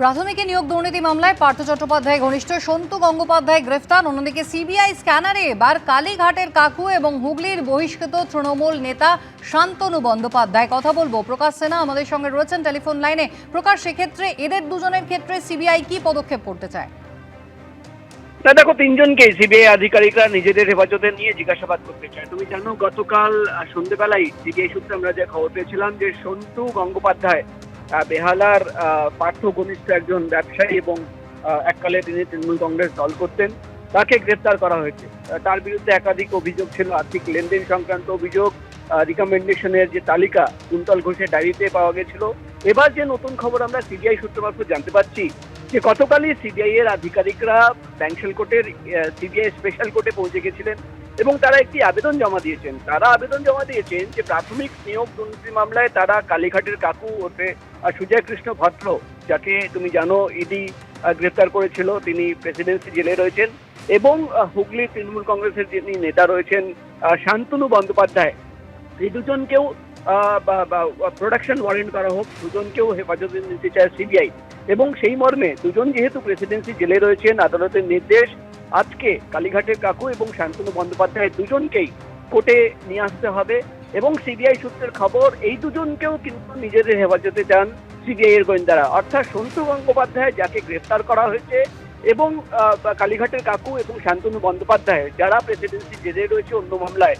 প্রাথমিকে নিয়োগ দুর্নীতি মামলায় পার্থ চট্টোপাধ্যায় ঘনিষ্ঠ সন্তু গঙ্গোপাধ্যায় গ্রেফতার। অন্যদিকে সিবিআই স্ক্যানারে এবার কালীঘাটের কাকু এবং হুগলির বহিষ্কৃত তৃণমূল নেতা শান্তনু বন্দ্যোপাধ্যায়। কথা বলবো প্রকাশ সেনা আমাদের সঙ্গে রয়েছেন টেলিফোন লাইনে। প্রকাশ, সেক্ষেত্রে এদের দুজনের ক্ষেত্রে সিবিআই কি পদক্ষেপ করতে চায়? না দেখো, তিনজনকে সিবিআই আধিকারিকরা নিজেদের হেফাজতে নিয়ে জিজ্ঞাসাবাদ করতে চায়। তুমি জানো, গতকাল সন্ধ্যেবেলায় সিবিআই সূত্রে আমরা যে খবর পেয়েছিলাম যে সন্তু গঙ্গোপাধ্যায় বেহালার পার্থ ঘনিষ্ঠ একজন ব্যবসায়ী এবং এককালে তিনি তৃণমূল কংগ্রেস দল করতেন, তাকে গ্রেফতার করা হয়েছে। তার বিরুদ্ধে একাধিক অভিযোগ ছিল, আর্থিক লেনদেন সংক্রান্ত অভিযোগ, রিকমেন্ডেশনের যে তালিকা কুন্তল ঘোষের ডায়েরিতে পাওয়া গেছিল। এবার যে নতুন খবর আমরা সিবিআই সূত্র মারফত জানতে পারছি যে গতকালই সিবিআই এর আধিকারিকরা ব্যাংশাল কোর্টের সিবিআই স্পেশাল কোর্টে পৌঁছে গেছিলেন এবং তারা একটি আবেদন জমা দিয়েছেন। যে প্রাথমিক নিয়োগ দুর্নীতি মামলায় তারা কালীঘাটের কাকু ওরফে সুজয় কৃষ্ণ ভদ্র, যাকে তুমি জানো ইডি গ্রেফতার করেছিল, তিনি প্রেসিডেন্সি জেলে রয়েছেন, এবং হুগলি তৃণমূল কংগ্রেসের যিনি নেতা রয়েছেন শান্তনু বন্দ্যোপাধ্যায়, এই দুজনকেও প্রোডাকশন ওয়ারেন্ট করা হোক, দুজনকেও হেফাজতে নিতে চায় সিবিআই। এবং সেই মর্মে দুজন যেহেতু প্রেসিডেন্সি জেলে রয়েছেন, আদালতের নির্দেশ আজকে কালীঘাটের কাকু এবং শান্তনু বন্দ্যোপাধ্যায় দুজনকেই কোর্টে নিয়ে আসতে হবে। এবং সিবিআই সূত্রের খবর, এই দুজনকেও কিন্তু নিজেদের হেফাজতে চান সিবিআই এর গোয়েন্দারা। অর্থাৎ সন্তু গঙ্গোপাধ্যায় যাকে গ্রেফতার করা হয়েছে এবং কালীঘাটের কাকু এবং শান্তনু বন্দ্যোপাধ্যায় যারা প্রেসিডেন্সি জেলে রয়েছে অন্য মামলায়,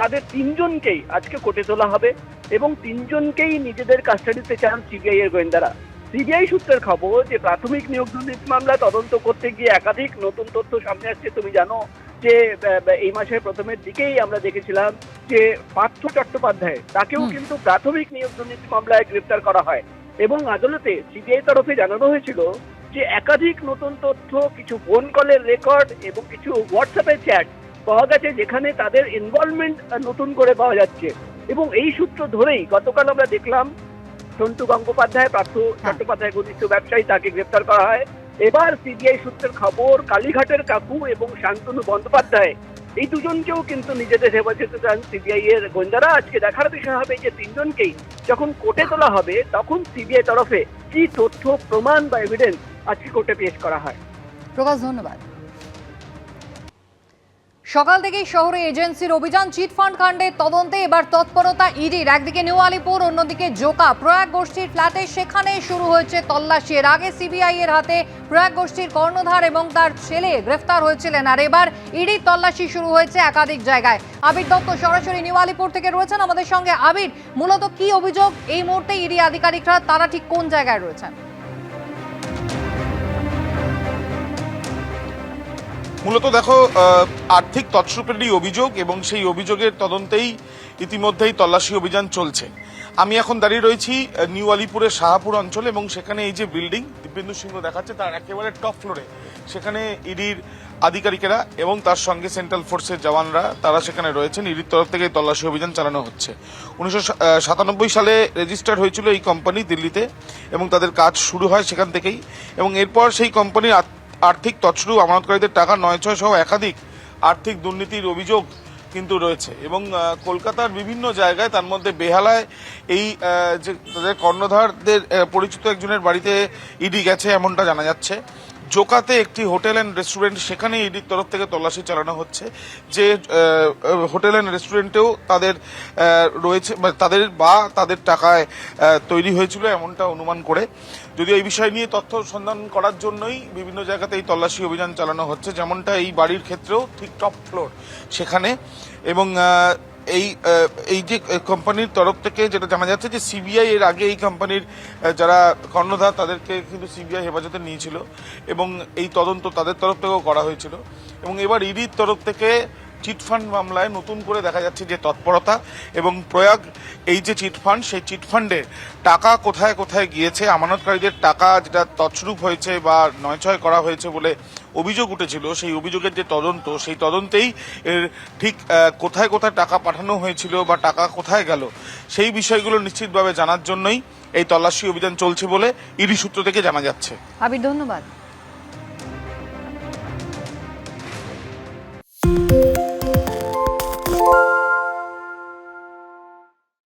তাদের তিনজনকেই আজকে কোর্টে তোলা হবে এবং তিনজনকেই নিজেদের কাস্টাডিতে চান সিবিআই এর গোয়েন্দারা। সিবিআই সূত্রের খবর যে প্রাথমিক নিয়োগ দুর্নীতি মামলা তদন্ত করতে গিয়ে একাধিক নতুন তথ্য সামনে আসছে। তুমি জানো যে এই মাসের প্রথমের দিকেই আমরা দেখেছিলাম যে পার্থ চট্টোপাধ্যায়, তাকেও কিন্তু প্রাথমিক নিয়োগ দুর্নীতি মামলায় গ্রেফতার করা হয় এবং আদালতে সিবিআই তরফে জানানো হয়েছিল যে একাধিক নতুন তথ্য, কিছু ফোন কলের রেকর্ড এবং কিছু হোয়াটসঅ্যাপের চ্যাট পাওয়া গেছে যেখানে তাদের ইনভলভমেন্ট নতুন করে পাওয়া যাচ্ছে। এবং এই সূত্র ধরেই গতকাল আমরা দেখলাম সন্তু গঙ্গোপাধ্যায়, পার্থ চট্টোপাধ্যায় ঘনিষ্ঠ ব্যবসায়ী, তাকে গ্রেফতার করা হয়। এবার সিবিআই সূত্রের খবর কালীঘাটের কাকু এবং শান্তনু বন্দ্যোপাধ্যায়, এই দুজনকেও কিন্তু নিজেদের হেফাজতে চান সিবিআই এর গোয়েন্দারা। আজকে দেখার বিষয় হবে যে তিনজনকেই যখন কোর্টে তোলা হবে তখন সিবিআই তরফে কি তথ্য, প্রমাণ বা এভিডেন্স আজকে কোর্টে পেশ করা হয়। প্রকাশ, ধন্যবাদ। সকাল থেকেই শহরে এজেন্সির অভিযান, চিটফান্ড কাণ্ডে তদন্তে এবার তৎপরতা ইডির। একদিকে নিউ আলিপুর, অন্যদিকে জোকা প্রয়াগ গোষ্ঠীর ফ্ল্যাটে, সেখানে শুরু হয়েছে তল্লাশি। এর আগে সিবিআই এর হাতে প্রয়াগ গোষ্ঠীর কর্ণধার এবং তার ছেলে গ্রেফতার হয়েছিলেন, আর এবার ইডির তল্লাশি শুরু হয়েছে একাধিক জায়গায়। আবির দত্ত সরাসরি নিউ আলিপুর থেকে রয়েছেন আমাদের সঙ্গে। আবির, মূলত কি অভিযোগ এই মুহূর্তে ইডি আধিকারিকরা, তারা ঠিক কোন জায়গায় রয়েছেন? মূলত দেখো, আর্থিক তছরূপেরই অভিযোগ এবং সেই অভিযোগের তদন্তেই ইতিমধ্যেই তল্লাশি অভিযান চলছে। আমি এখন দাঁড়িয়ে রয়েছি নিউ আলিপুরের শাহাপুর অঞ্চলে এবং সেখানে এই যে বিল্ডিং দিব্যেন্দু সিংহ দেখাচ্ছে তার একেবারে টপ ফ্লোরে সেখানে ইডির আধিকারিকেরা এবং তার সঙ্গে সেন্ট্রাল ফোর্সের জওয়ানরা তারা সেখানে রয়েছেন। ইডির তরফ থেকে তল্লাশি অভিযান চালানো হচ্ছে। 1997 সালে রেজিস্টার হয়েছিল এই কোম্পানি দিল্লিতে এবং তাদের কাজ শুরু হয় সেখান থেকেই। এবং এরপর সেই কোম্পানির আর্থিক তছরূপ, আমানতকারীদের টাকা নয়ছয় সহ একাধিক আর্থিক দুর্নীতির অভিযোগ কিন্তু রয়েছে এবং কলকাতার বিভিন্ন জায়গায়, তার মধ্যে বেহালায় এই যে তাদের কর্ণধারদের পরিচিত একজনের বাড়িতে ইডি গেছে এমনটা জানা যাচ্ছে। জোকাতে একটি হোটেল অ্যান্ড রেস্টুরেন্ট, সেখানে ইডির তরফ থেকে তল্লাশি চালানো হচ্ছে। যে হোটেল অ্যান্ড রেস্টুরেন্টেও তাদের রয়েছে, তাদের টাকায় তৈরি হয়েছিল এমনটা অনুমান করে। যদিও এই বিষয় নিয়ে তথ্য সন্ধান করার জন্যই বিভিন্ন জায়গাতে এই তল্লাশি অভিযান চালানো হচ্ছে, যেমনটা এই বাড়ির ক্ষেত্রেও ঠিক টপ ফ্লোর সেখানে। এবং এই যে কোম্পানির তরফ থেকে যেটা জানা যাচ্ছে যে সিবিআই এর আগে এই কোম্পানির যারা কর্ণধার তাদেরকে কিন্তু সিবিআই হেফাজতে নিয়েছিল এবং এই তদন্ত তাদের তরফ থেকেও করা হয়েছিল। এবং এবার ইডির তরফ থেকে চিটফান্ড মামলায় নতুন করে দেখা যাচ্ছে যে তৎপরতা এবং প্রয়াগ এই যে চিটফান্ড, সেই চিটফান্ডের টাকা কোথায় কোথায় গিয়েছে, আমানতকারীদের টাকা যেটা তছরূপ হয়েছে বা নয়ছয় করা হয়েছে বলে অভিযোগ উঠেছিল, সেই অভিযোগের যে তদন্ত, সেই তদন্তেই এর ঠিক কোথায় কোথায় টাকা পাঠানো হয়েছিল বা টাকা কোথায় গেল সেই বিষয়গুলো নিশ্চিতভাবে জানার জন্যই এই তল্লাশি অভিযান চলছে বলে ইডি সূত্র থেকে জানা যাচ্ছে। আবির, ধন্যবাদ।